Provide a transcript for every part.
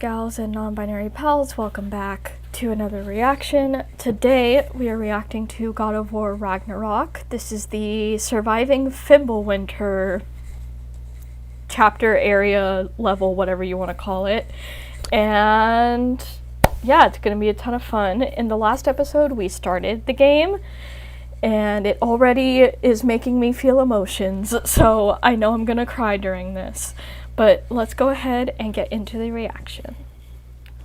gals and non-binary pals, welcome back to another reaction. Today we are reacting to God of War Ragnarok. This is the surviving Fimbulwinter chapter, area, level, whatever you want to call it. And yeah, it's going to be a ton of fun. In the last episode we started the game and it already is making me feel emotions, so I know I'm going to cry during this. But let's go ahead and get into the reaction.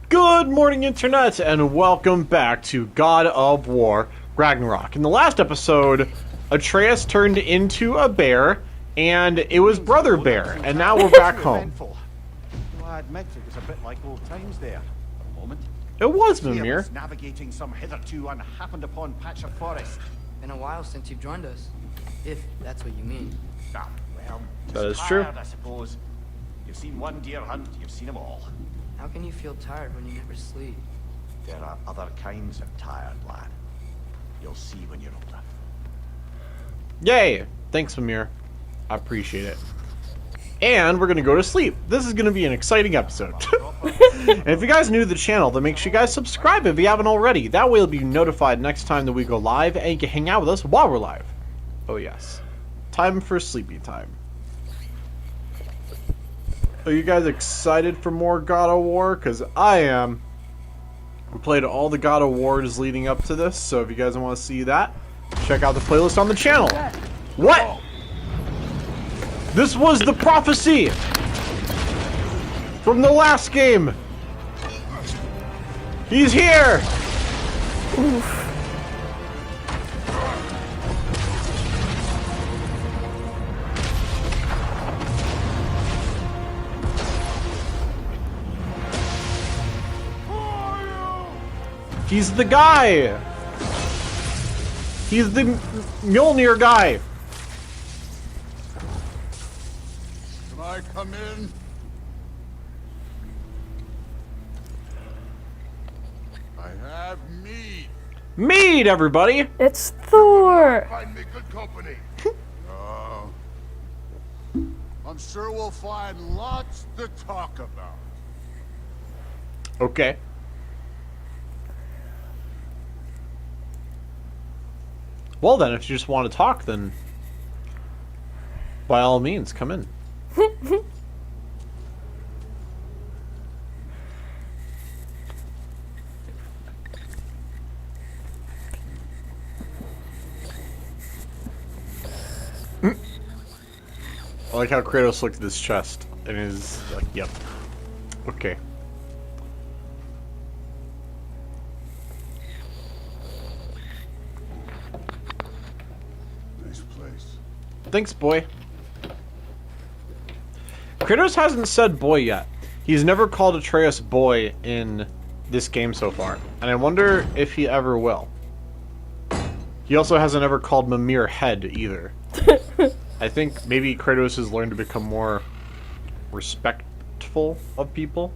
Good morning, Internet, and welcome back to God of War Ragnarok. In the last episode, Atreus turned into a bear, and it was Brother Bear, and now we're back home. Well, I admit it was a bit like old times there, for a moment. It was Here Mimir. was navigating some hitherto unhappened upon patch of forest. Been a while since you've joined us, if that's what you mean. Ah, well, That is just true. tired, I suppose. You've seen one deer hunt, you've seen them all. How can you feel tired when you never sleep? There are other kinds of tired, lad. You'll see when you're older. Yay! Thanks, Mimir. I appreciate it. And we're going to go to sleep. This is going to be an exciting episode. And if you guys are new to the channel, then make sure you guys subscribe if you haven't already. That way you'll be notified next time that we go live, and you can hang out with us while we're live. Oh yes. Time for sleepy time. Are you guys excited for more God of War? Because I am. We played all the God of Wars leading up to this, so if you guys want to see that, check out the playlist on the channel. What? This was the prophecy from the last game. He's here. Oof. He's the guy. He's the Mjolnir guy. Can I come in? I have meat. Mead, everybody. It's Thor! Find me good company. I'm sure we'll find lots to talk about. Okay. Well then, if you just want to talk, then by all means, come in. I like how Kratos looked at his chest and is like, yep. Okay. Nice place. Thanks, boy. Kratos hasn't said boy yet. He's never called Atreus boy in this game so far, and I wonder if he ever will. He also hasn't ever called Mimir head either. I think maybe Kratos has learned to become more respectful of people.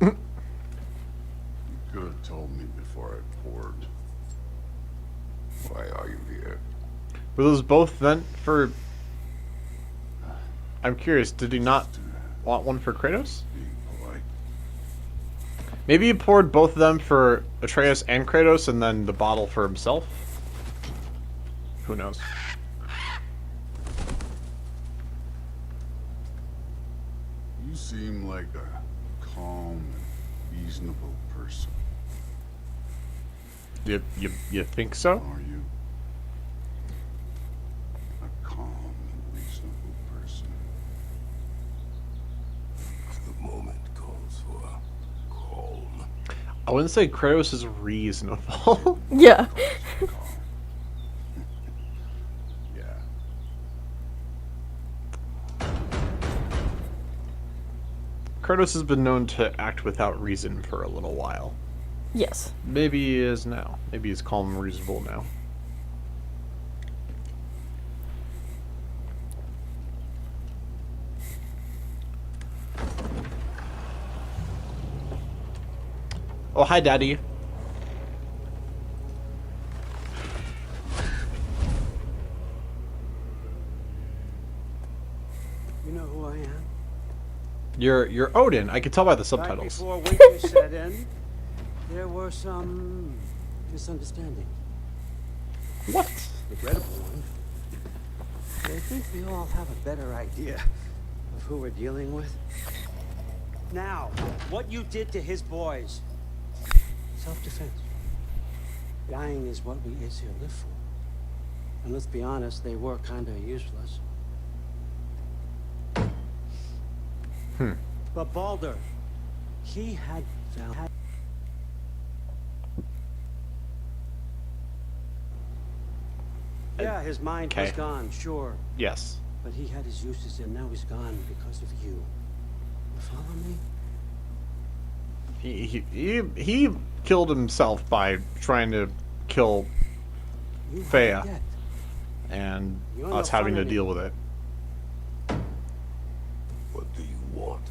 You could have told me before I poured. Why are you here? Were those both then for... I'm curious, did he not want one for Kratos? Being polite. Maybe he poured both of them for Atreus and Kratos and then the bottle for himself? Who knows? You seem like a calm and reasonable person. You think so? Are you? A calm and reasonable person. The moment calls for calm. I wouldn't say Kratos is reasonable. Yeah. Yeah. Kratos has been known to act without reason for a little while. Yes. Maybe he is now. Maybe he's calm and reasonable now. Oh, hi, Daddy. You know who I am? You're Odin. I could tell by the Right subtitles. before winter set in, there were some misunderstandings. What? Regrettable one. I think we all have a better idea of who we're dealing with. Now, what you did to his boys. Self-defense. Dying is what we Aesir live for. And let's be honest, they were kinda useless. But Baldur, he had found... Yeah, his mind was Okay. gone, sure. Yes. But he had his uses and now he's gone because of you. You follow me? He killed himself by trying to kill You have Freya. a debt. and You're no us having fun to deal with it. What do you want?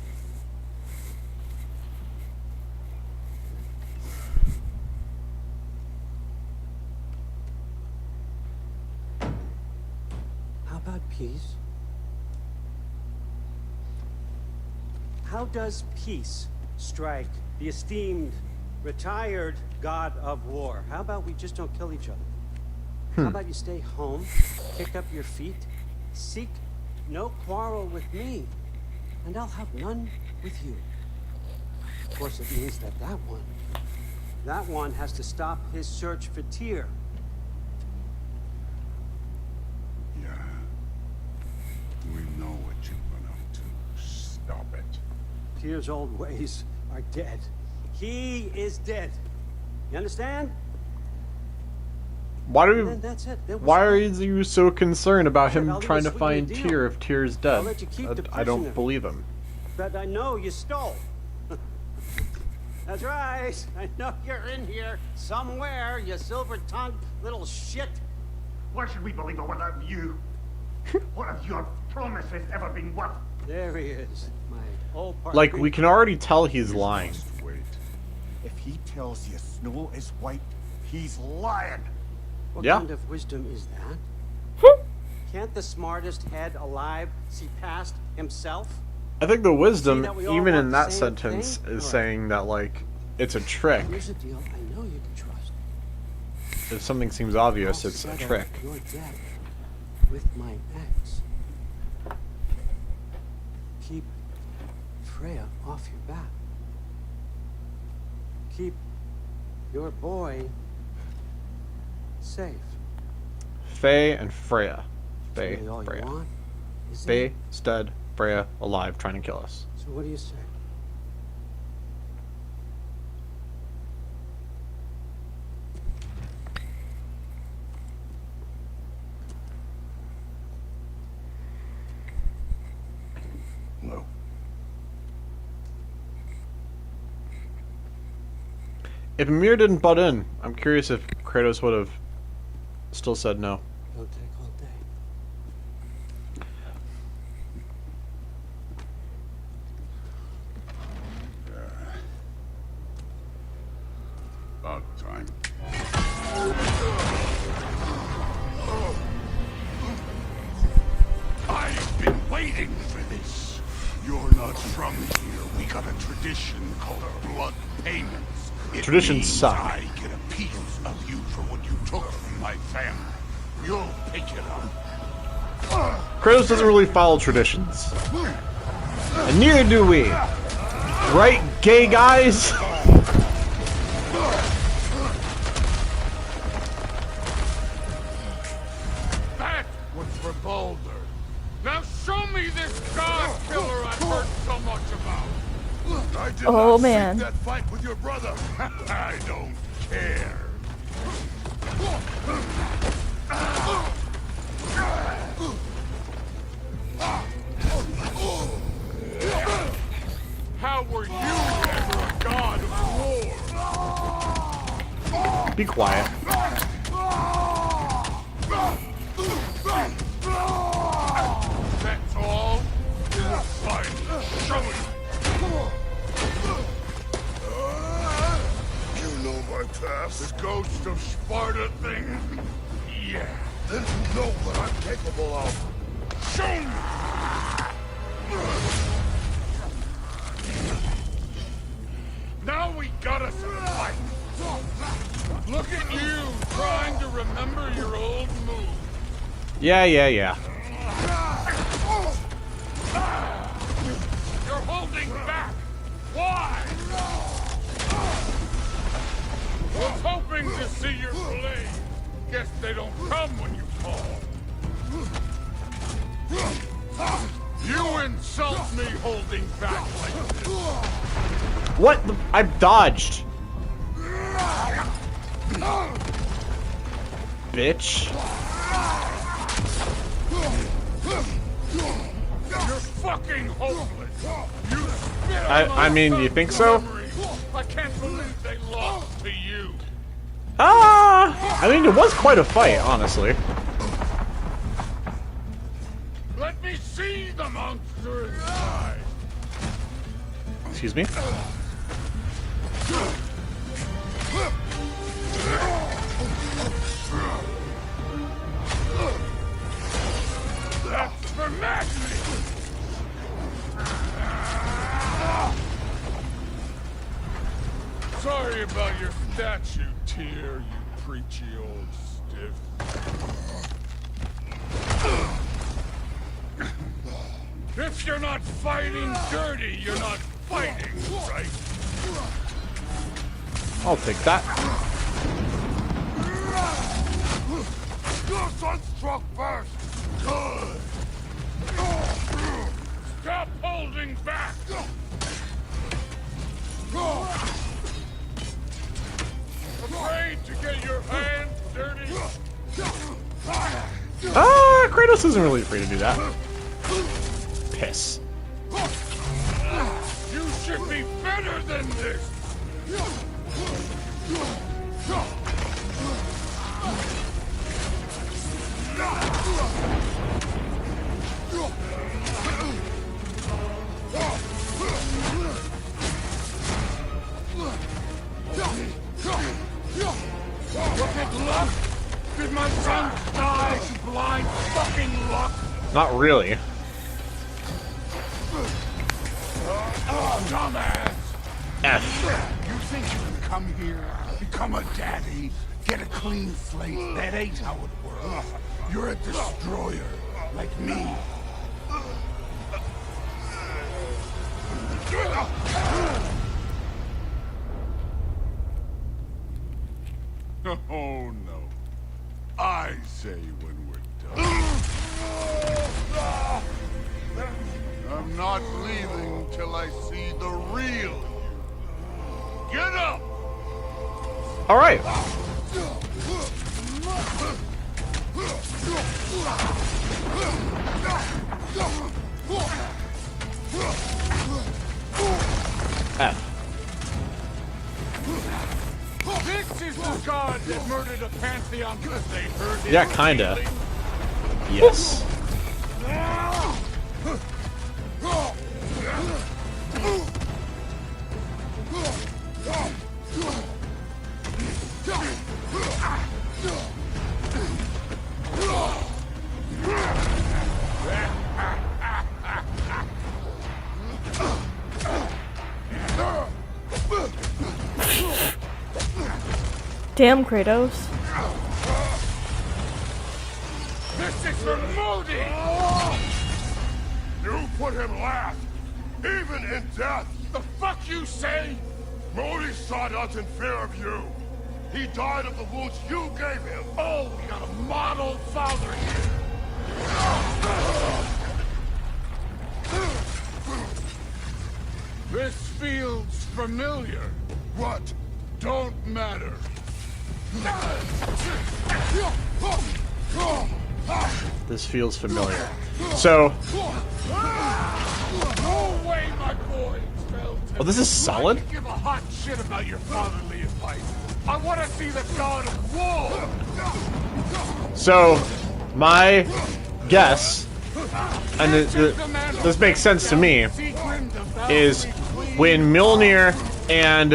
How about peace? How does peace strike the esteemed, retired God of War? How about we just don't kill each other? How about you stay home, kick up your feet, seek no quarrel with me, and I'll have none with you. Of course, it means that that one has to stop his search for Tyr. Yeah. We know what you've been up to. Stop it. Tyr's old ways are dead. He is dead. You understand? Why do And we, then that's it. Then why are we'll you so concerned about I'll him leave trying a to sweetener find deal. Tyr if Tyr's I'll dead? let you keep the I don't prisoner. believe him. That I know you stole. That's right. I know you're in here somewhere, you silver-tongued little shit. Why should we believe a word of you? What have your promises ever been worth? There he is, my old partner. Like, we can already tell he's lying. Just wait. If he tells you snow is white, he's lying. What Yeah. kind of wisdom is that? Can't the smartest head alive see past himself? I think the wisdom, that we all even want in the that same sentence, thing? is Or- saying that, like, it's a trick. Here's a deal I know you can trust. If something seems obvious, I'll it's a settle trick. your debt with my ex. Keep Freya off your back. Keep your boy safe. Faye and Freya. Faye, Really all you Freya. want, isn't Faye, it? Stead, Freya, alive, trying to kill us. So what do you say? No. If Ymir didn't butt in, I'm curious if Kratos would have still said no. It'll take all day. About time. I've been waiting for this. You're not from here. We got a tradition called blood payments. It Traditions means suck. I get a piece of you for what you took from my family. You'll pick it up. Kratos doesn't really follow traditions. And neither do we. Right, gay guys? That was for Baldur. Now show me this god killer I've heard so much about. I did Oh, not man. seek that fight with your brother. I don't care. How were you ever a god of war? Be quiet. That's all? Fine, show it. You know my past? The ghost of Sparta thing? Yeah. Then you know what I'm capable of. Show me! Now we got us a fight. Look at you, trying to remember your old move. Yeah. You're holding back. Why? Was hoping to see your blade. Guess they don't come when you call. You insult me holding back like this. What? I dodged. Bitch. You're fucking hopeless. You spit on I mean, my you think son's so? memories. I can't believe they lost to you. I mean, it was quite a fight, honestly. Let me see the monster inside. Excuse me? That's for magic. Sorry about your statue, Tyr, you preachy old stiff. If you're not fighting dirty, you're not fighting, right? I'll take that. Your son struck first. Good. Stop holding back. Afraid to get your hands dirty? Kratos isn't really afraid to do that. Piss. You should be better than this. Look at luck! Did my son die to blind fucking luck? Not really. Dumbass! F. You think you can come here, become a daddy, get a clean slate? That ain't how it works. You're a destroyer, like me. Oh no. I say when we're done. I'm not leaving till I see the real you. Get up! All right. F. This is the god that murdered a pantheon because they heard it. Yeah, kinda. Yes. Damn, Kratos. This is for Modi! You put him last, even in death. The fuck you say? Modi sought us in fear of you. He died of the wounds you gave him. Oh, we got a model father here. This feels familiar. What? don't matter. This feels familiar. So, No way, my boy. oh, this is solid? I don't give a hot shit about your fatherly advice. I want to see the God of War. So, my guess, and this makes sense to me, is when Mjolnir and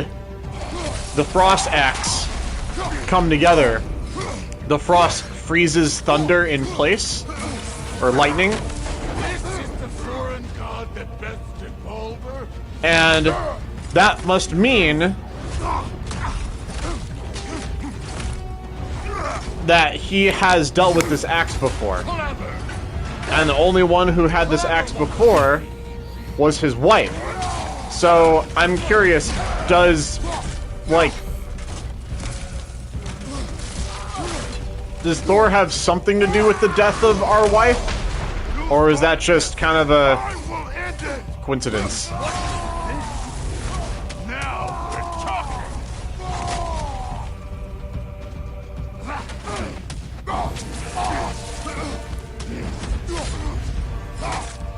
the Frost Axe come together, the Frost freezes thunder in place, or lightning, This is the foreign god that bested Baldur. and that must mean that he has dealt with this axe before. And the only one who had this axe before was his wife. So I'm curious, does Thor have something to do with the death of our wife? Or is that just kind of a I will end it. coincidence? Now we're talking.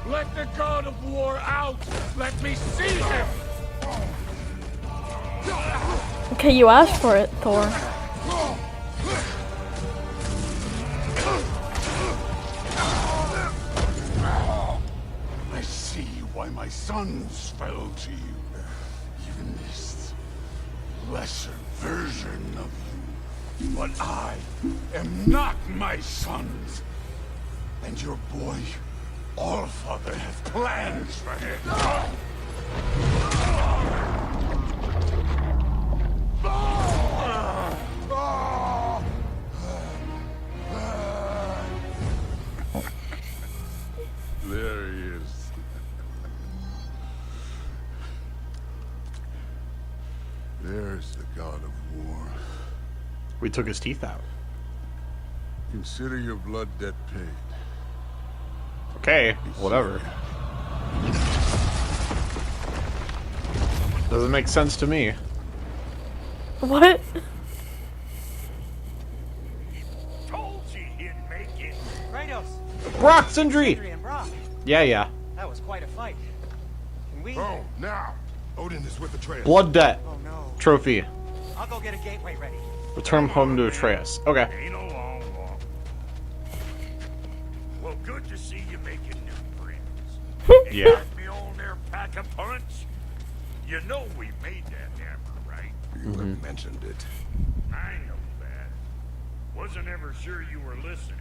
Let the God of War out. Let me see him. Okay, you asked for it, Thor. I see why my sons fell to you. Even this lesser version of you. But I am not my sons. And your boy, Allfather, has plans for him. There he is. There's the God of War. We took his teeth out. Consider your blood debt paid. Okay, whatever. Doesn't make sense to me. What? Told you he'd make it. Kratos, Brock Sindri! Sindri and Brock. Yeah. That was quite a fight. Can we? Oh, now. Odin is with Atreus. Blood debt. Oh no. Trophy. I'll go get a gateway ready. Return home to Atreus. Okay. Ain't a long walk. Well, good to see you making new friends. Yeah. Got me on there pack a punch. You know we made that hammer, right? You have mentioned it. I know that. Wasn't ever sure you were listening.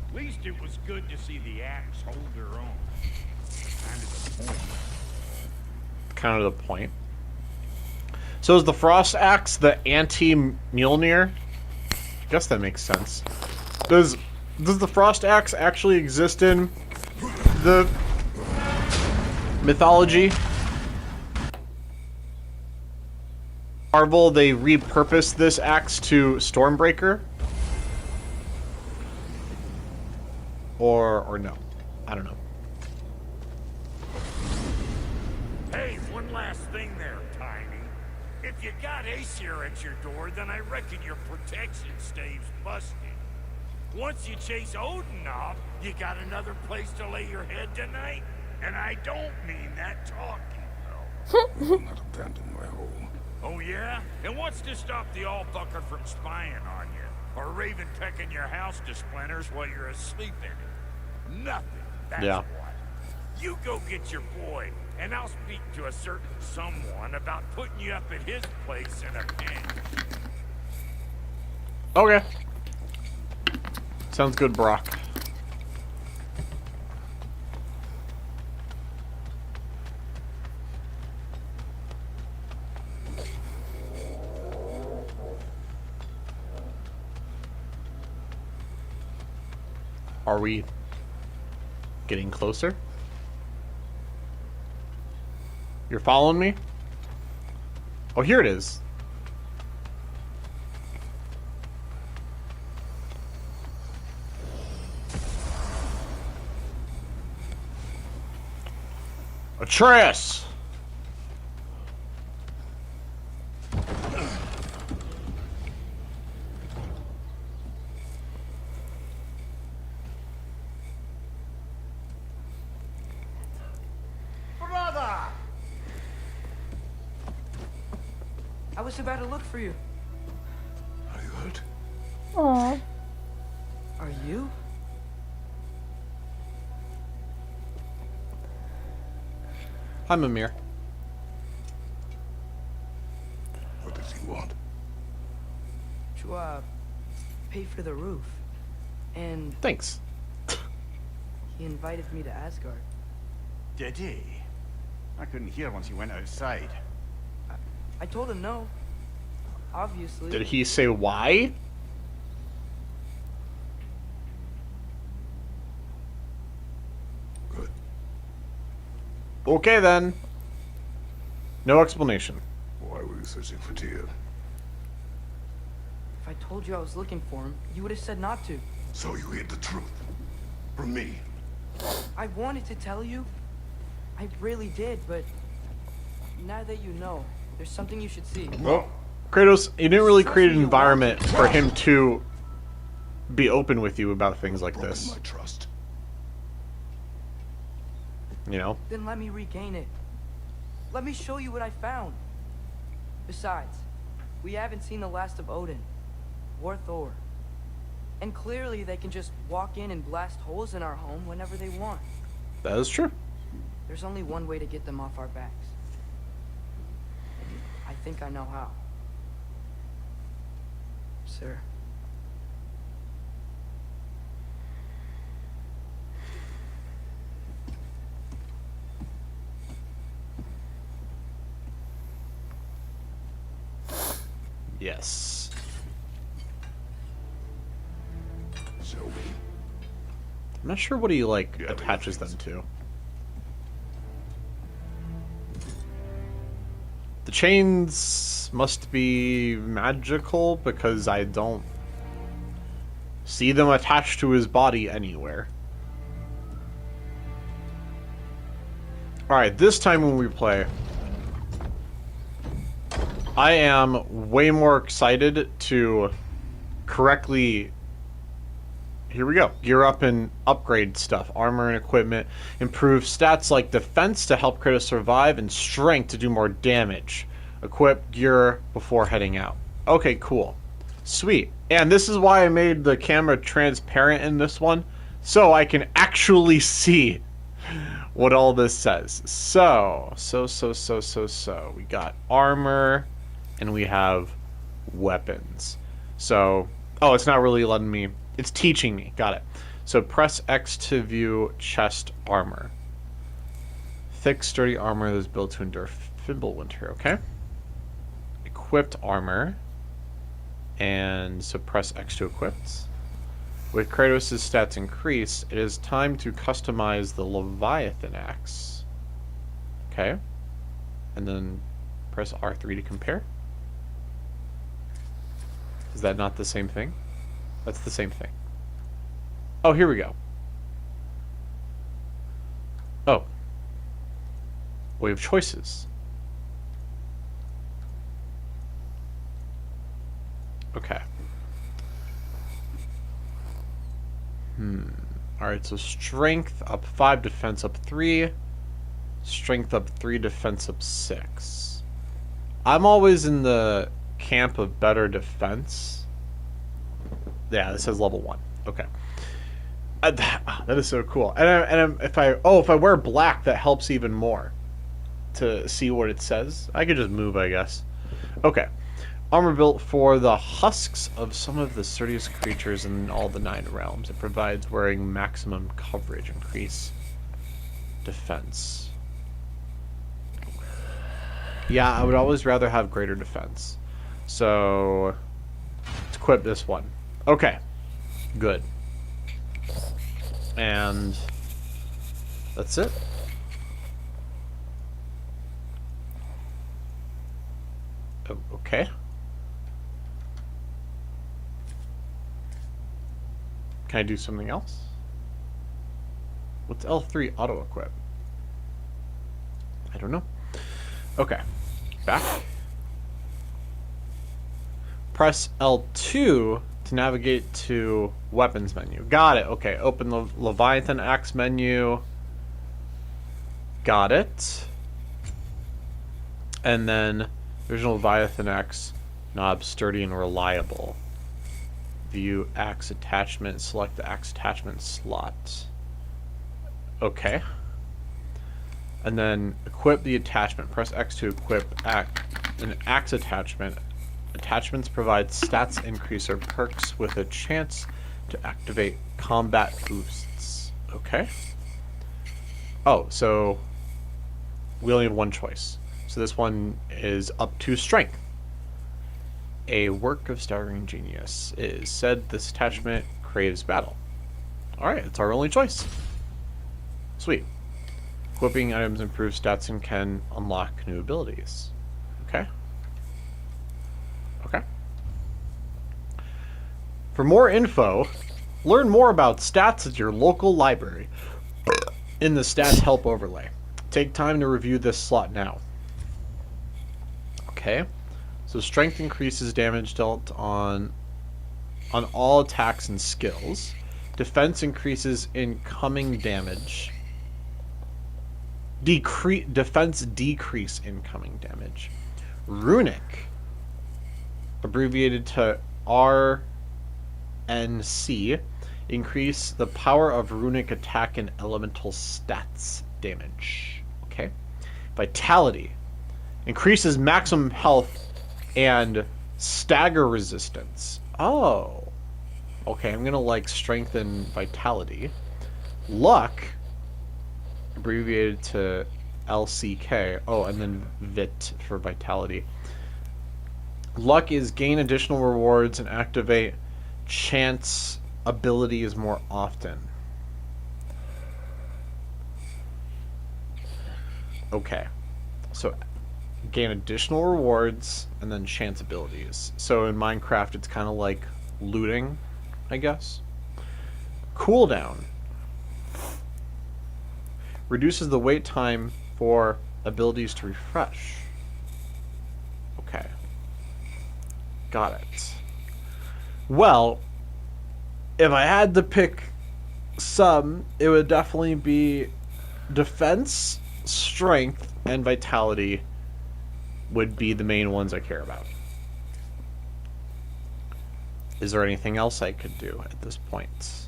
At least it was good to see the axe hold her own. Kind of the point. Kind of the point. So is the Frost Axe the anti-Mjolnir? I guess that makes sense. Does the Frost Axe actually exist in the mythology? Marvel, they repurposed this axe to Stormbreaker? Or no. I don't know. Hey, one last thing there, Tiny. If you got Aesir at your door, then I reckon your protection stave's busted. Once you chase Odin off, you got another place to lay your head tonight? And I don't mean that talking, though. I will not abandon my home. Oh, yeah? And what's to stop the all-fucker from spying on you? Or Raven pecking your house to splinters while you're asleep in it? Nothing. That's Yeah. what. You go get your boy, and I'll speak to a certain someone about putting you up at his place in a pinch. Okay. Sounds good, Brock. Are we getting closer? You're following me? Oh, here it is. Atreus! was about to look for you. Are you hurt? Aw. Are you? Hi, Mimir. What does he want? To, pay for the roof. And Thanks. he invited me to Asgard. Did he? I couldn't hear once you went outside. I told him no. Obviously. Did he say why? Good. Okay, then. No explanation. Why were you searching for Tyr? If I told you I was looking for him, you would have said not to. So you hid the truth. From me. I wanted to tell you. I really did, but now that you know, there's something you should see. Well, Kratos, you didn't really create an environment for him to be open with you about things like Broken this. my trust. You know? Then let me regain it. Let me show you what I found. Besides, we haven't seen the last of Odin or Thor. And clearly they can just walk in and blast holes in our home whenever they want. That is true. There's only one way to get them off our backs. I think I know how. Sir. Yes. Show me. I'm not sure what he, like, attaches them to. The chains must be magical because I don't see them attached to his body anywhere. Alright, this time when we play, I am way more excited to correctly, here we go, gear up and upgrade stuff. Armor and equipment. Improve stats like defense to help Kratos survive and strength to do more damage. Equip gear before heading out. Okay, cool. Sweet. And this is why I made the camera transparent in this one, so I can actually see what all this says. So. We got armor, and we have weapons. So, oh, it's not really letting me, it's teaching me. Got it. So press X to view chest armor. Thick, sturdy armor that is built to endure Fimbulwinter, okay? Equipped armor. And so press X to equip. With Kratos' stats increased, it is time to customize the Leviathan axe. Okay. And then press R3 to compare. Is that not the same thing? That's the same thing. Oh, here we go. Oh. We have choices. Okay. Alright, so strength up 5, defense up 3. Strength up 3, defense up 6. I'm always in the camp of better defense. Yeah, this says level 1. Okay. That is so cool. And if I wear black, that helps even more to see what it says. I could just move, I guess. Okay. Armor built for the husks of some of the sturdiest creatures in all the 9 realms. It provides wearing maximum coverage, increase defense. Yeah, I would always rather have greater defense. So, let's equip this one. Okay, good. And that's it. Okay. Can I do something else? What's L3 auto-equip? I don't know. Okay. Back. Press L2 to navigate to weapons menu. Got it. Okay. Open the Leviathan axe menu. Got it. And then Original Leviathan axe, knob sturdy and reliable. View axe attachment, select the axe attachment slot. Okay. And then equip the attachment. Press X to equip an axe attachment. Attachments provide stats increase or perks with a chance to activate combat boosts. Okay. Oh, so we only have one choice. So this one is up to strength. A work of staggering genius. It is said this attachment craves battle. Alright, it's our only choice. Sweet. Equipping items improves stats and can unlock new abilities. Okay. Okay. For more info, learn more about stats at your local library in the stats help overlay. Take time to review this slot now. Okay. So strength increases damage dealt on all attacks and skills. Defense increases incoming damage. Defense decrease incoming damage. Runic, abbreviated to RNC, increase the power of runic attack and elemental stats damage. Okay. Vitality increases maximum health and stagger resistance. Oh. Okay, I'm gonna like strengthen vitality. Luck, abbreviated to LCK. Oh, and then VIT for vitality. Luck is gain additional rewards and activate chance abilities more often. Okay. So gain additional rewards and then chance abilities. So in Minecraft it's kind of like looting, I guess. Cooldown reduces the wait time for abilities to refresh. Okay. Got it. Well, if I had to pick some, it would definitely be defense, strength, and vitality would be the main ones I care about. Is there anything else I could do at this point?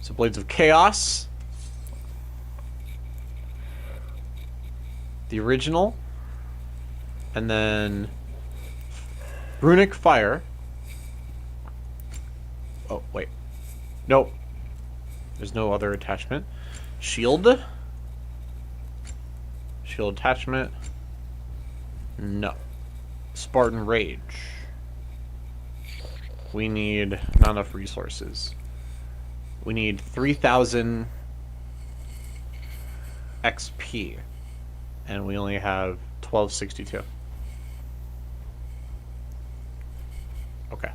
So Blades of Chaos. The original. And then Runic Fire. Oh, wait. Nope. There's no other attachment. Shield. Shield attachment. No. Spartan Rage. We need not enough resources. We need 3,000 XP. And we only have 1262. Okay.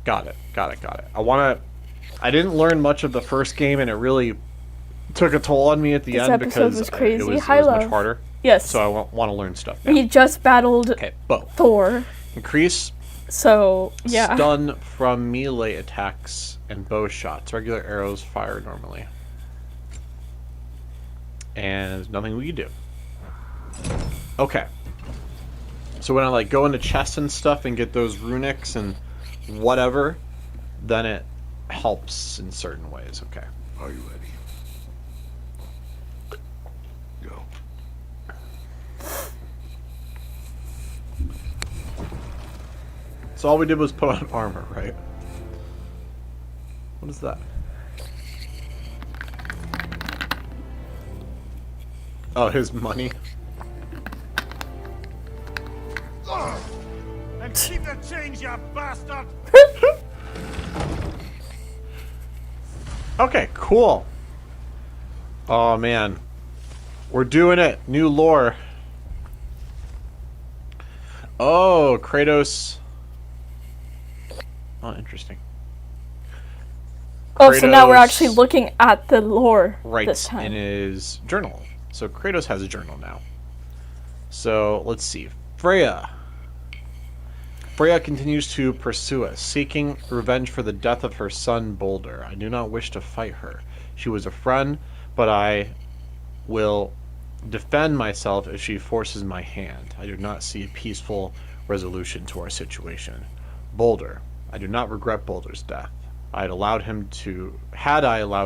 Got it. I didn't learn much of the first game, and it really took a toll on me at the end because was crazy. it was High much love. harder. Yes. So I want to learn stuff now. We just battled bow. Thor. Increase So, yeah. stun from melee attacks and bow shots. Regular arrows fire normally. And there's nothing we can do. Okay. So when I like go into chests and stuff and get those runics and whatever, then it helps in certain ways. Okay. Are you ready? Go. So all we did was put on armor, right? What is that? Oh, his money. And keep the change, you bastard! Okay, cool. Oh man, we're doing it. New lore. Oh, Kratos. Oh, interesting. Oh, so now we're Kratos actually looking at the lore this writes time. in his journal. So Kratos has a journal now. So let's see. Freya. Freya continues to pursue us, seeking revenge for the death of her son Boulder. I do not wish to fight her. She was a friend, but I will defend myself if she forces my hand. I do not see a peaceful resolution to our situation. Boulder. I do not regret Boulder's death. Had I allowed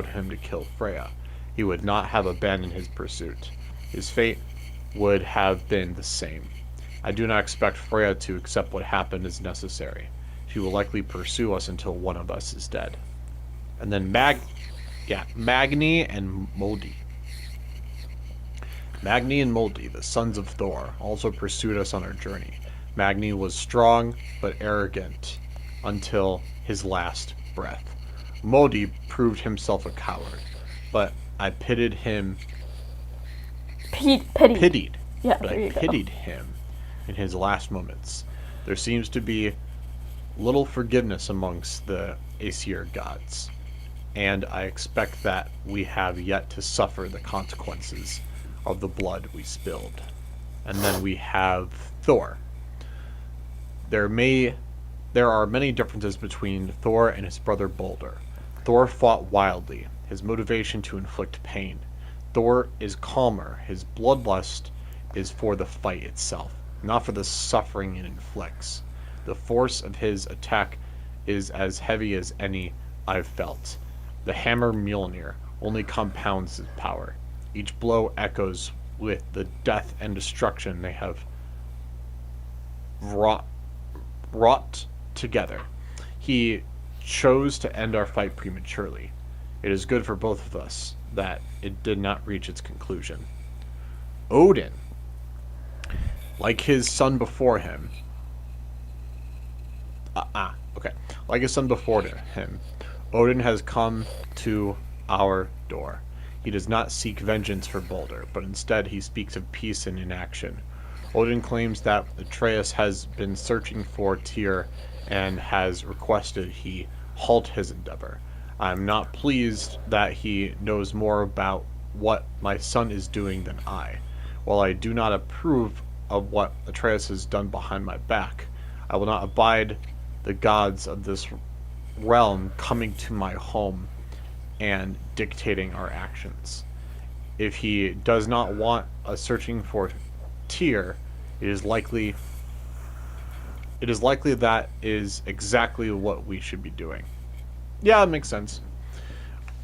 him to kill Freya, he would not have abandoned his pursuit. His fate would have been the same. I do not expect Freya to accept what happened as necessary. She will likely pursue us until one of us is dead. And then Magni and Moldy. Magni and Moldy, the sons of Thor, also pursued us on our journey. Magni was strong but arrogant until his last breath. Moldy proved himself a coward, but I pitied him. Pitied. Yeah, but I pitied him in his last moments. There seems to be little forgiveness amongst the Aesir gods, and I expect that we have yet to suffer the consequences of the blood we spilled. And then we have Thor. There are many differences between Thor and his brother Baldur. Thor fought wildly, his motivation to inflict pain. Thor is calmer, his bloodlust is for the fight itself, not for the suffering it inflicts. The force of his attack is as heavy as any I've felt. The hammer Mjolnir only compounds his power. Each blow echoes with the death and destruction they have wrought together. He chose to end our fight prematurely. It is good for both of us that it did not reach its conclusion. Odin, like his son before him, like his son before him, Odin has come to our door. He does not seek vengeance for Baldur, but instead he speaks of peace and inaction. Odin claims that Atreus has been searching for Tyr and has requested he halt his endeavor. I am not pleased that he knows more about what my son is doing than I. While I do not approve of what Atreus has done behind my back, I will not abide the gods of this realm coming to my home and dictating our actions. If he does not want us searching for Tyr, it is likely that is exactly what we should be doing. Yeah, it makes sense.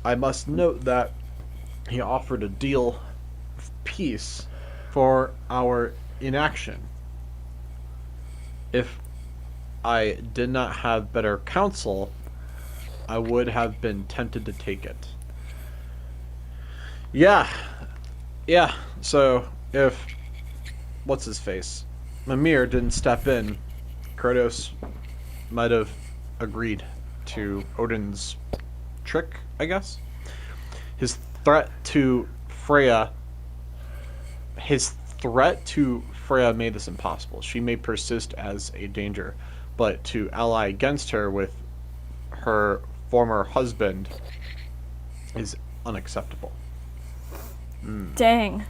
I must note that he offered a deal of peace for our inaction. If I did not have better counsel, I would have been tempted to take it. Yeah. So if what's his face, Mimir didn't step in, Kratos might have agreed to Odin's trick, I guess. His threat to Freya made this impossible. She may persist as a danger, but to ally against her with her former husband is unacceptable. Dang.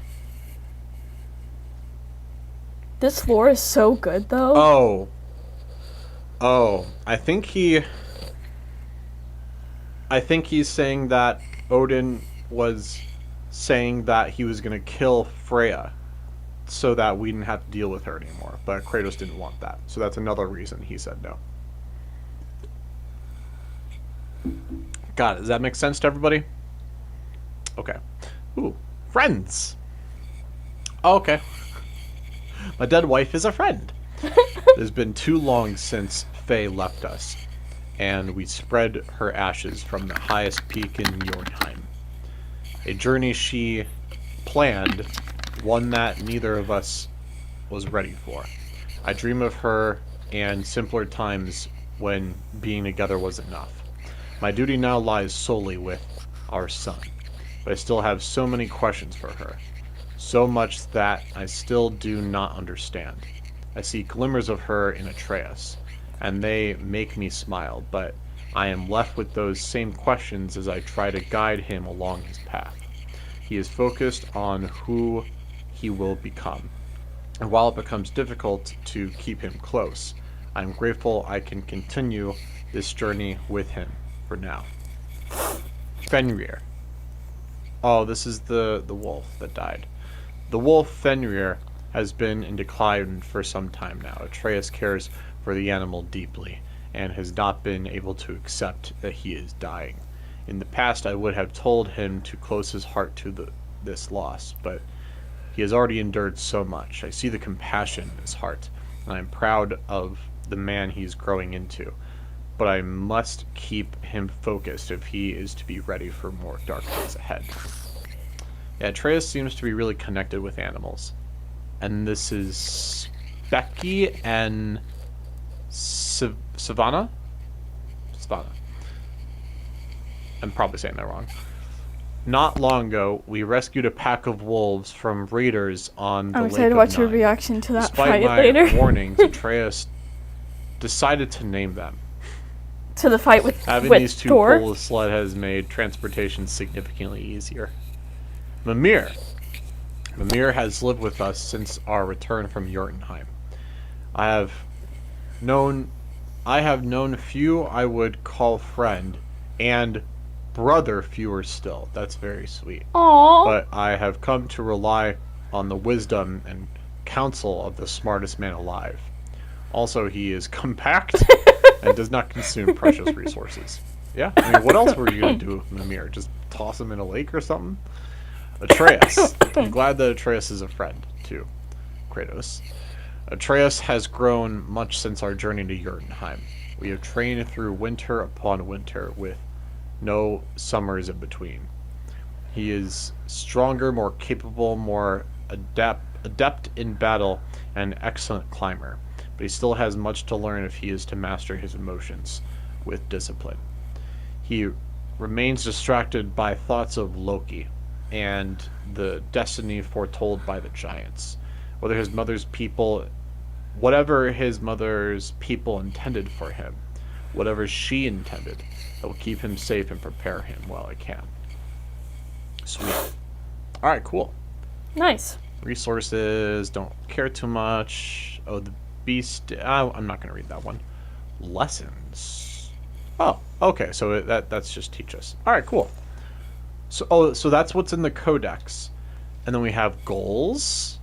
This lore is so good, though. I think he's saying that Odin was saying that he was going to kill Freya so that we didn't have to deal with her anymore. But Kratos didn't want that. So that's another reason he said no. God, does that make sense to everybody? Okay. Ooh, friends. Oh, okay. My dead wife is a friend. It has been too long since Faye left us, and we spread her ashes from the highest peak in Jornheim. A journey she planned, one that neither of us was ready for. I dream of her and simpler times when being together was enough. My duty now lies solely with our son, but I still have so many questions for her. So much that I still do not understand. I see glimmers of her in Atreus, and they make me smile, but I am left with those same questions as I try to guide him along his path. He is focused on who he will become, and while it becomes difficult to keep him close, I am grateful I can continue this journey with him for now. Fenrir. Oh, this is the wolf that died. The wolf Fenrir has been in decline for some time now. Atreus cares for the animal deeply, and has not been able to accept that he is dying. In the past, I would have told him to close his heart to this loss, but he has already endured so much. I see the compassion in his heart, and I am proud of the man he is growing into. But I must keep him focused if he is to be ready for more dark days ahead. Yeah, Atreus seems to be really connected with animals. And this is Becky and Savannah? Savannah. I'm probably saying that wrong. Not long ago, we rescued a pack of wolves from raiders on the I'm Lake excited to of watch your Nine. reaction to that Despite fight my later. warnings, Atreus decided to name them. To the fight with Having with these two Thor. pull the sled has made transportation significantly easier. Mimir. Mimir has lived with us since our return from Jotunheim. I have known few I would call friend, and brother fewer still. That's very sweet. Aww. But I have come to rely on the wisdom and counsel of the smartest man alive. Also, he is compact and does not consume precious resources. Yeah, I mean, what else were you going to do with Mimir? Just toss him in a lake or something? Atreus. I'm glad that Atreus is a friend to Kratos. Atreus has grown much since our journey to Jotunheim. We have trained through winter upon winter with no summers in between. He is stronger, more capable, more adept in battle, and an excellent climber. But he still has much to learn if he is to master his emotions with discipline. He remains distracted by thoughts of Loki and the destiny foretold by the giants. Whatever his mother's people intended for him, whatever she intended, that will keep him safe and prepare him while I can. Sweet. Alright, cool. Nice. Resources, don't care too much. Oh, the beast. I'm not going to read that one. Lessons. Oh, okay, so that's just teach us. Alright, cool. So that's what's in the codex. And then we have goals.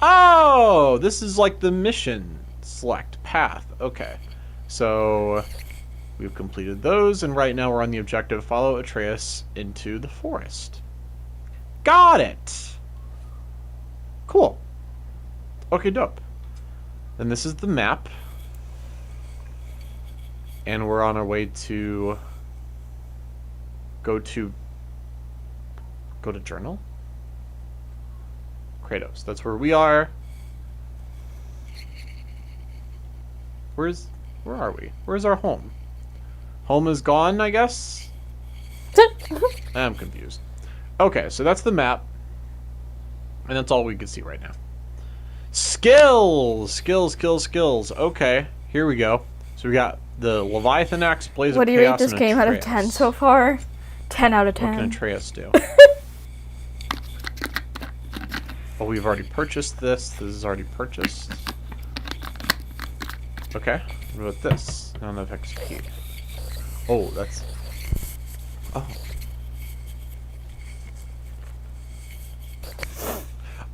Oh, this is like the mission select path. Okay. So we've completed those, and right now we're on the objective: follow Atreus into the forest. Got it. Cool. Okay, dope. Then this is the map. And we're on our way to go to journal. Kratos. That's where we are. Where are we? Where's our home? Home is gone, I guess? I'm confused. Okay, so that's the map. And that's all we can see right now. Skills! Skills. Okay, here we go. So we got the Leviathan Axe, Blaze of Chaos, What do you rate this and game out of Atreus. 10 so far? 10 out of 10. What can Atreus do? Oh, we've already purchased this. This is already purchased. Okay. What about this? None of XP. Oh, that's... Oh.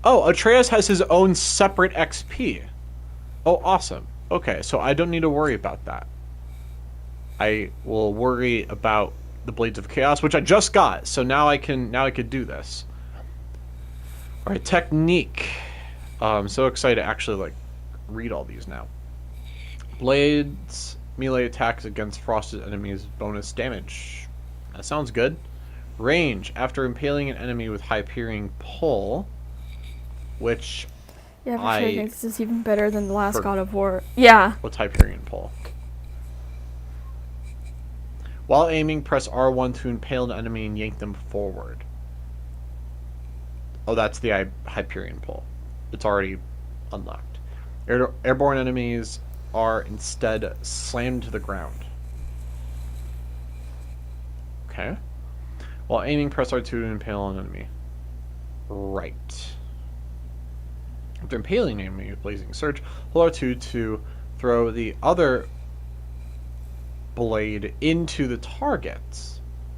Oh, Atreus has his own separate XP. Oh, awesome. Okay, so I don't need to worry about that. I will worry about the Blades of Chaos, which I just got. So now I could do this. All right, technique. I'm so excited to actually read all these now. Blades, melee attacks against frosted enemies, bonus damage. That sounds good. Range, after impaling an enemy with Hyperion Pull, which Yeah, for sure. I think this is even better than the last God of War. Yeah. What's Hyperion Pull? While aiming, press R1 to impale an enemy and yank them forward. Oh, that's the Hyperion Pull. It's already unlocked. Airborne enemies are instead slammed to the ground. Okay. While aiming, press R2 to impale an enemy. Right. After impaling an enemy with Blazing Surge, hold R2 to throw the other blade into the target,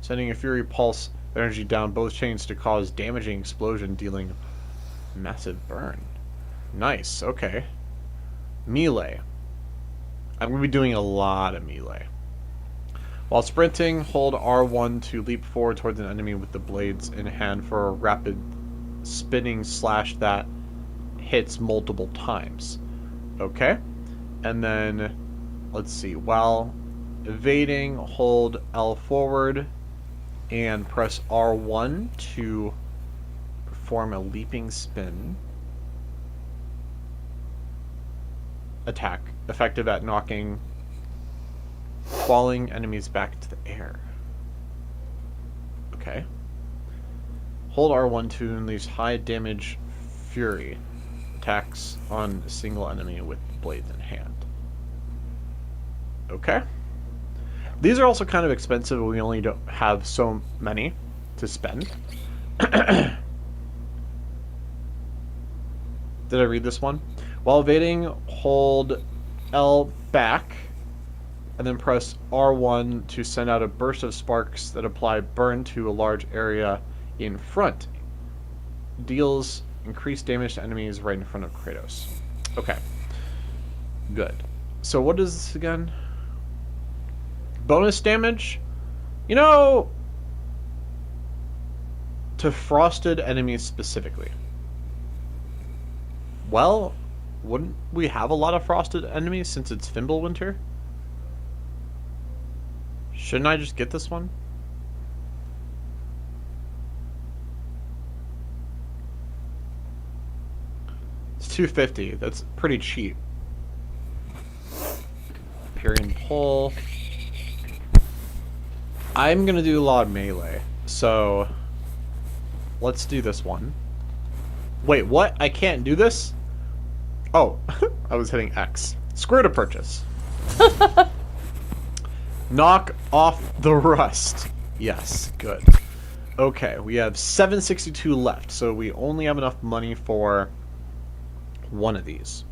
sending a Fury Pulse Energy down both chains to cause damaging explosion, dealing massive burn. Nice, okay. Melee. I'm going to be doing a lot of melee. While sprinting, hold R1 to leap forward towards an enemy with the blades in hand for a rapid spinning slash that hits multiple times. Okay. And then, let's see, while evading, hold L forward and press R1 to perform a leaping spin attack, effective at knocking falling enemies back into the air. Okay. Hold R1 to unleash high damage fury attacks on a single enemy with blades in hand. Okay. These are also kind of expensive, but we only don't have so many to spend. Did I read this one? While evading, hold L back, and then press R1 to send out a burst of sparks that apply burn to a large area in front. Deals increased damage to enemies right in front of Kratos. Okay. Good. So what is this again? Bonus damage? You know, to frosted enemies specifically. Well, wouldn't we have a lot of frosted enemies since it's Fimbulwinter? Shouldn't I just get this one? It's $250. That's pretty cheap. Parry pull. I'm gonna do a lot of melee, so let's do this one. Wait, what? I can't do this? Oh, I was hitting X. Square to purchase. Knock off the rust. Yes, good. Okay, we have 762 left, so we only have enough money for one of these.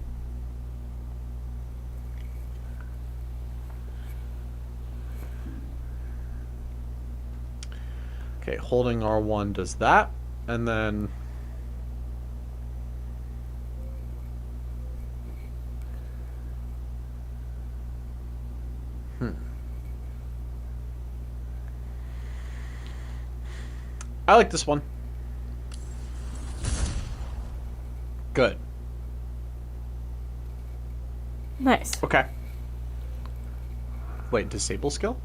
Okay, holding R1 does that, and then I like this one. Good. Nice. Okay. Wait, disable skill?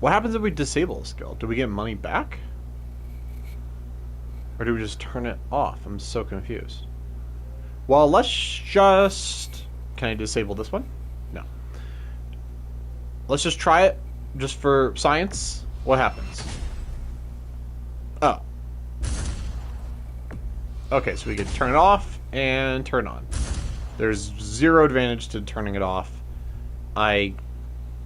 What happens if we disable a skill? Do we get money back? Or do we just turn it off? I'm so confused. Well, let's just... Can I disable this one? No. Let's just try it, just for science. What happens? Oh. Okay, so we can turn it off and turn it on. There's zero advantage to turning it off. I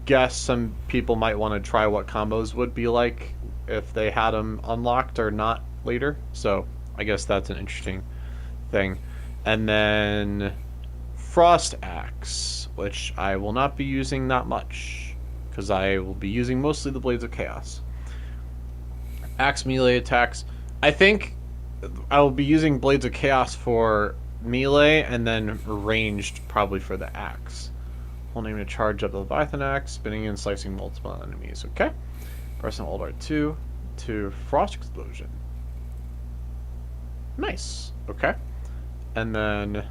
guess some people might want to try what combos would be like if they had them unlocked or not later. So I guess that's an interesting thing. And then Frost Axe, which I will not be using that much because I will be using mostly the Blades of Chaos. Axe melee attacks. I think I will be using Blades of Chaos for melee and then ranged probably for the axe. Holding to charge up the Leviathan axe, spinning and slicing multiple enemies. Okay. Pressing Alt R2 to Frost Explosion. Nice. Okay. And then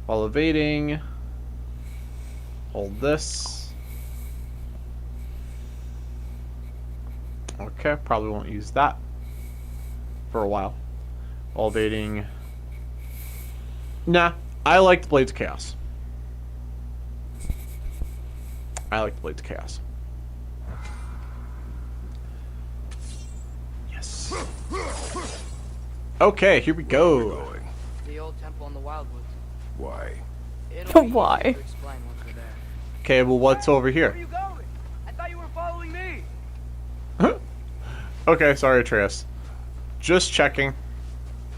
while evading, hold this. Okay, probably won't use that for a while. While evading. Nah, I like the Blades of Chaos. I like the Blades of Chaos. Yes. Okay, here we go. The old temple in the Wildwoods. Why? It'll be easy Why? to explain once we're there. Okay, well, what's over Where are here? you going? I thought you were following me. Okay, sorry, Atreus. Just checking.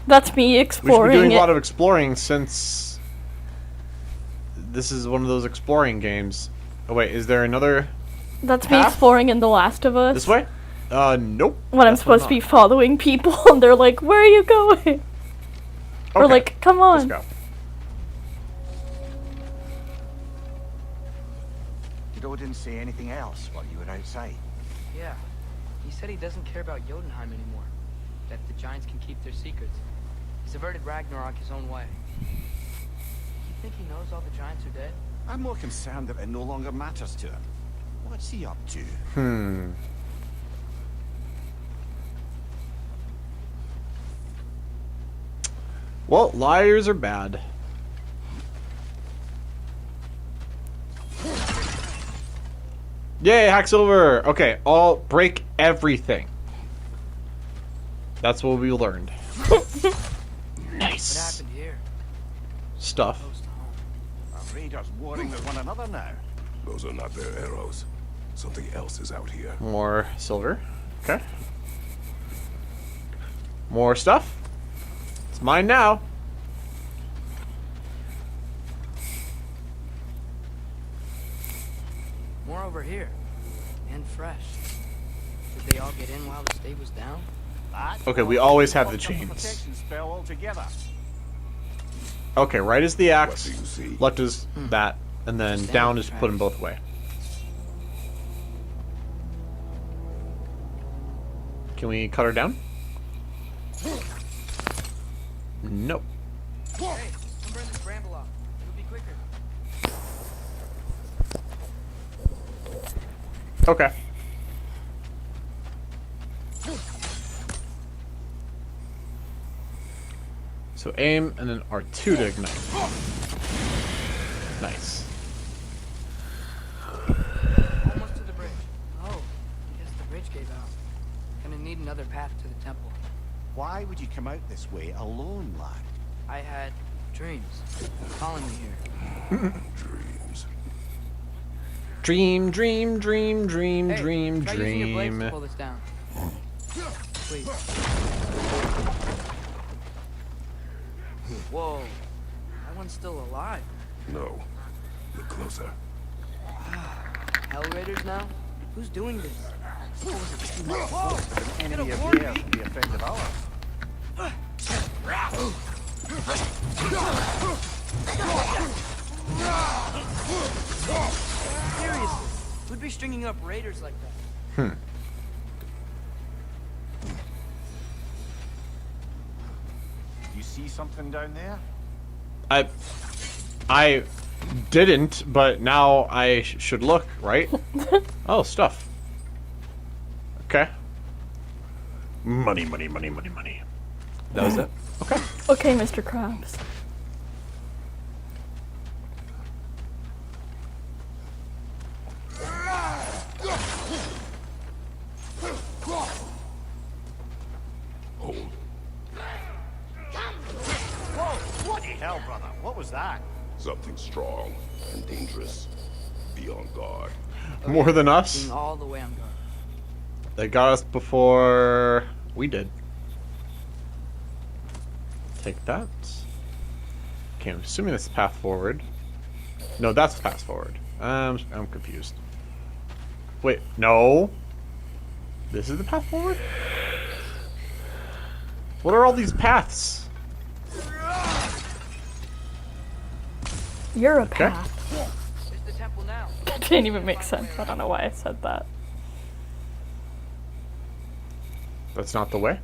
That's me We should be exploring doing a lot it. of exploring since this is one of those exploring games. Oh wait, is there another That's me path? exploring in The Last of Us. This way? Nope. When I'm That's supposed to be not. following people and they're like, where are you going? Or Okay, like, come let's on. go. Did Odin say anything else while you were outside? Yeah. He said he doesn't care about Jotunheim anymore. That the giants can keep their secrets. He's averted Ragnarok his own way. You think he knows all the giants are dead? I'm more concerned that it no longer matters to him. What's he up to? Well, liars are bad. Yay, Hacksilver! Okay, all break everything. That's what we learned. What Nice. happened here? Stuff. Close to home. Our raiders warring with one another now. Those are not their arrows. Something else is out here. More silver. Okay. More stuff. It's mine now. More over here. And fresh. Did they all get in while the stave was down? Okay, we always have the chains. Protection spell altogether. Okay, right is the What axe, do you see? left is that, and then Standing down is trash. put them both away. Can we cut her down? Nope. Hey, come burn this bramble off. It'll be quicker. Okay. So aim and then R2 to ignite. Nice. Almost to the bridge. Oh, I guess the bridge gave out. Gonna need another path to the temple. Why would you come out this way alone, lad? I had dreams calling me here. Dreams. Dream, dream, dream, dream, Hey, dream, try using your blades to dream. pull this down. Please. Whoa, that one's still alive. No. Look closer. Hell Raiders now? Who's doing this? An enemy of warned theirs me. would be a friend of ours. Seriously, who'd be stringing up raiders like that? You see something down there? I didn't, but now I should look, right? Oh, stuff. Okay. Money, money, money, money, money. That was it. Okay. Okay, Mr. Krabs. Hold. Whoa! Bloody hell, brother! What was that? Something strong and dangerous. Be on guard. More than us? Being all the way on guard. They got us before we did. Take that. Okay, I'm assuming that's the path forward. No, that's the path forward. I'm confused. Wait, no. This is the path forward? What are all these paths? You're a Okay. path. There's the temple now. That didn't even make sense. I don't know why I said that. That's not the way.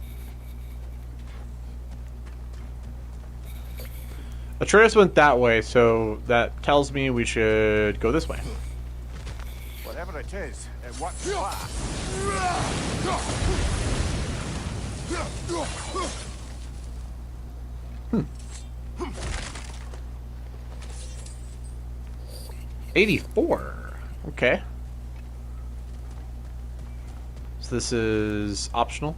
Atreus went that way, so that tells me we should go this way. Whatever it is, it works fast. 84. Okay. So this is optional.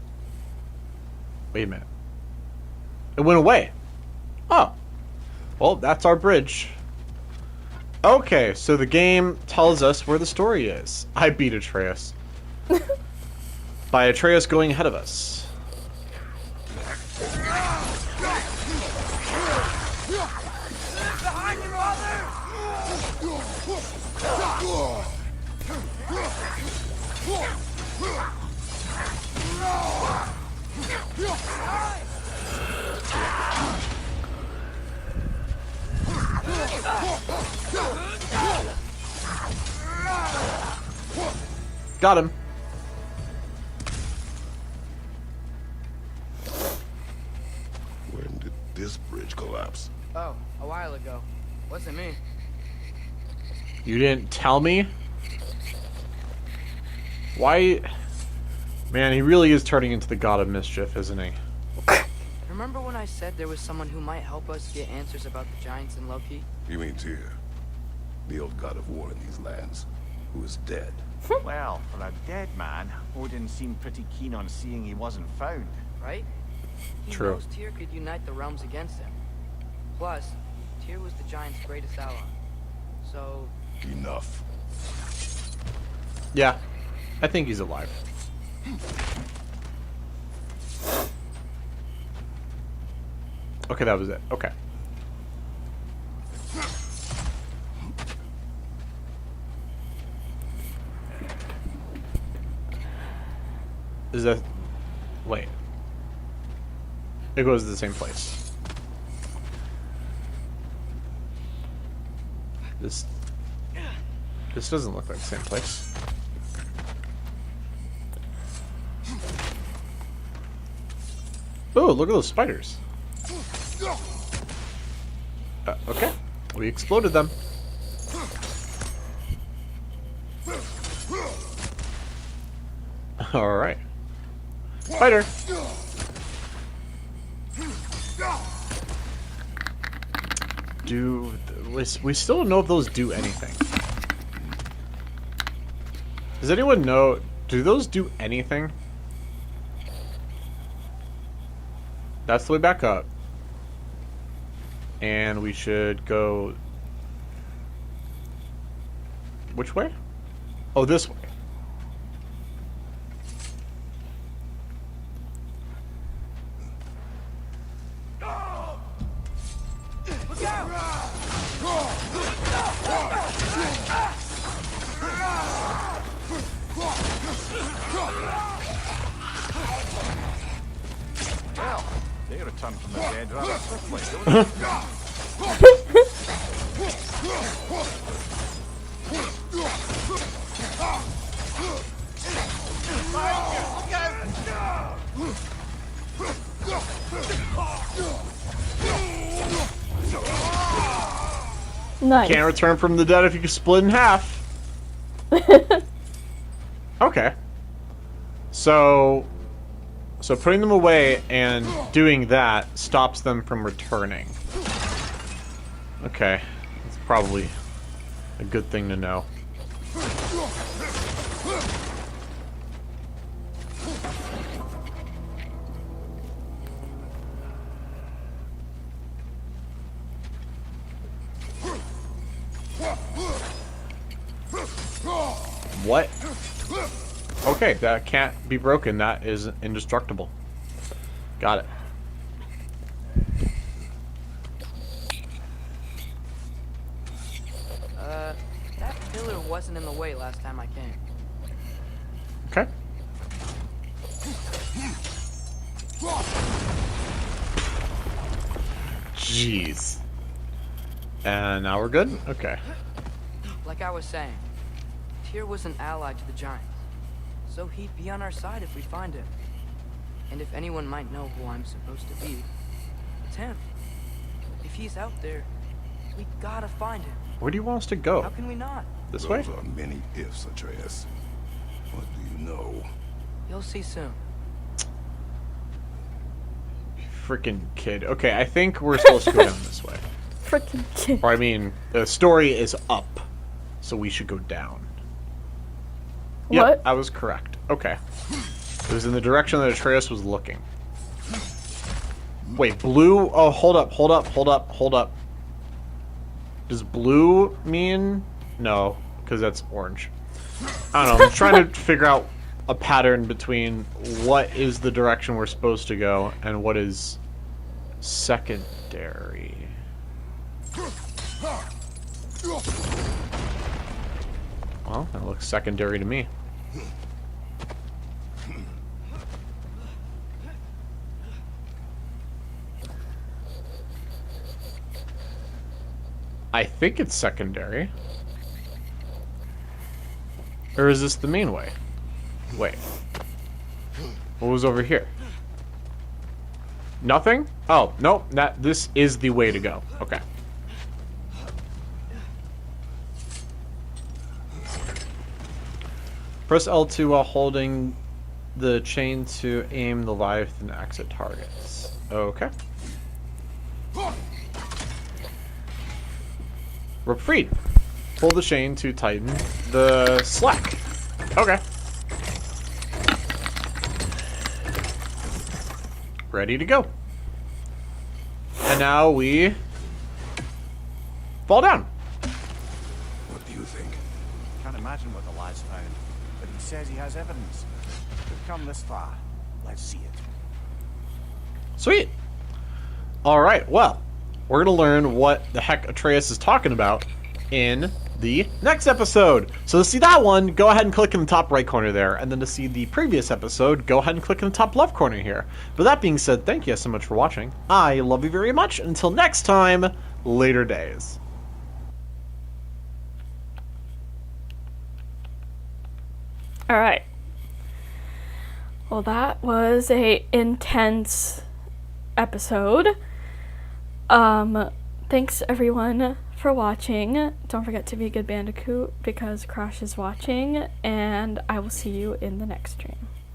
Wait a minute. It went away. Oh. Well, that's our bridge. Okay, so the game tells us where the story is. I beat Atreus. By Atreus going ahead of us. Behind you, mother! Got him. When did this bridge collapse? Oh, a while ago. Wasn't me. You didn't tell me? Why? Man, he really is turning into the god of mischief, isn't he? Remember when I said there was someone who might help us get answers about the giants in Loki? You mean Tyr, the old god of war in these lands, who is dead? Well, for a dead man, Odin seemed pretty keen on seeing he wasn't found. Right? He True. knows Tyr could unite the realms against him. Plus, Tyr was the giant's greatest ally. So, Enough. Yeah, I think he's alive. Okay, that was it. Okay. Is that... Wait. It goes to the same place. This doesn't look like the same place. Oh, look at those spiders. Okay. We exploded them. Alright. Spider! We still don't know if those do anything. Does anyone know? Do those do anything? That's the way back up. And we should go... Which way? Oh, this way. Well, they returned from the dead rather swiftly, don't Nice. Can't return from the dead if you can split in half. Okay. So putting them away and doing that stops them from returning. Okay. That's probably a good thing to know. What? Okay, that can't be broken. That is indestructible. Got it. That pillar wasn't in the way last time I came. Okay. Jeez. And now we're good? Okay. Like I was saying, Tyr was an ally to the giants, so he'd be on our side if we find him. And if anyone might know who I'm supposed to be, it's him. If he's out there, we gotta find him. Where do you want us to go? How can we not? This way? Those are many ifs, Atreus. What do you know? You'll see soon. Freaking kid. Okay, I think we're supposed to go down this way. Freaking kid. Or I mean, the story is up, so we should go down. Yep, What? I was correct. Okay. It was in the direction that Atreus was looking. Wait, blue? Oh, hold up. Does blue mean... No, because that's orange. I don't know, I'm trying to figure out a pattern between what is the direction we're supposed to go and what is secondary. Well, that looks secondary to me. I think it's secondary. Or is this the main way? Wait. What was over here? Nothing? Oh, nope. This is the way to go. Okay. Press L2 while holding the chain to aim the Leviathan axe at targets. Okay. Rope freed. Pull the chain to tighten the slack. Okay. Ready to go. And now we fall down. What do you think? Can't imagine what the lad's found, but he says he has evidence. We've come this far. Let's see it. Sweet. Alright, well, we're going to learn what the heck Atreus is talking about in the next episode. So to see that one, go ahead and click in the top right corner there. And then to see the previous episode, go ahead and click in the top left corner here. But that being said, thank you so much for watching. I love you very much. Until next time, later days. All right. Well, that was a intense episode. Thanks everyone for watching. Don't forget to be a good Bandicoot because Crash is watching, and I will see you in the next stream.